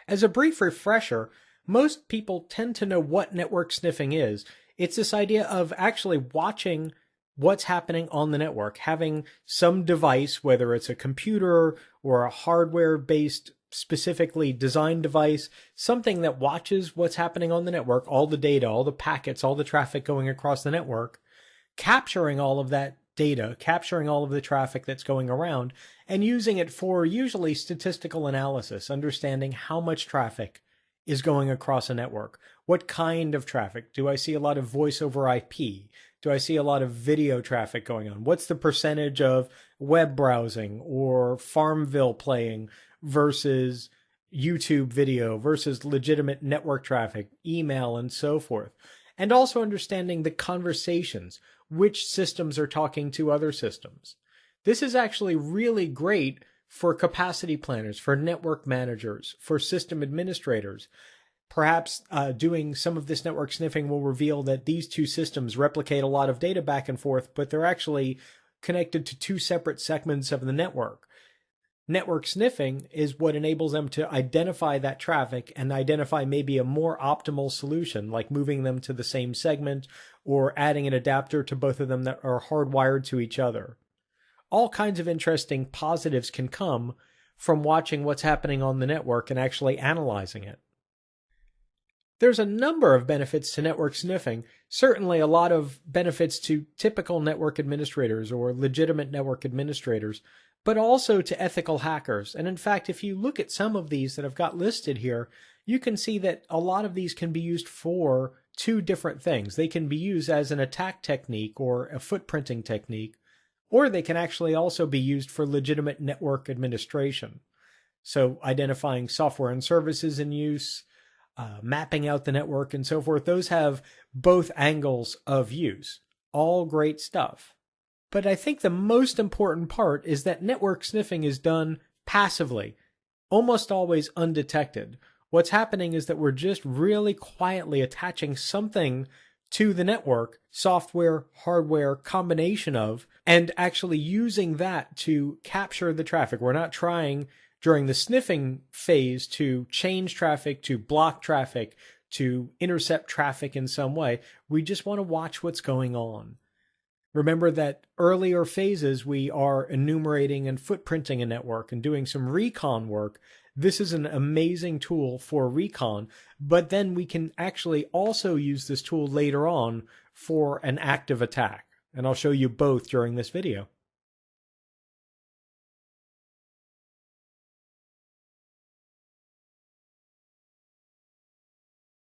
As a brief refresher, most people tend to know what network sniffing is. It's this idea of actually watching what's happening on the network, having some device, whether it's a computer or a hardware-based, specifically designed device, something that watches what's happening on the network, all the data, all the packets, all the traffic going across the network, capturing all of that data, capturing all of the traffic that's going around, and using it for usually statistical analysis, understanding how much traffic is going across a network. What kind of traffic? Do I see a lot of voice over IP? Do I see a lot of video traffic going on? What's the percentage of web browsing or Farmville playing versus YouTube video versus legitimate network traffic, email, and so forth? And also understanding the conversations, which systems are talking to other systems. This is actually really great for capacity planners, for network managers, for system administrators. Perhaps doing some of this network sniffing will reveal that these two systems replicate a lot of data back and forth, but they're actually connected to two separate segments of the network. Network sniffing is what enables them to identify that traffic and identify maybe a more optimal solution, like moving them to the same segment or adding an adapter to both of them that are hardwired to each other. All kinds of interesting positives can come from watching what's happening on the network and actually analyzing it. There's a number of benefits to network sniffing, certainly a lot of benefits to typical network administrators or legitimate network administrators, but also to ethical hackers. And in fact, if you look at some of these that I've got listed here, you can see that a lot of these can be used for two different things. They can be used as an attack technique or a footprinting technique, or they can actually also be used for legitimate network administration. So identifying software and services in use, mapping out the network and so forth, those have both angles of use. All great stuff. But I think the most important part is that network sniffing is done passively, almost always undetected. What's happening is that we're just really quietly attaching something to the network, software, hardware, combination of, and actually using that to capture the traffic. We're not trying during the sniffing phase to change traffic, to block traffic, to intercept traffic in some way. We just want to watch what's going on. Remember that earlier phases, we are enumerating and footprinting a network and doing some recon work. This is an amazing tool for recon, but then we can actually also use this tool later on for an active attack. And I'll show you both during this video.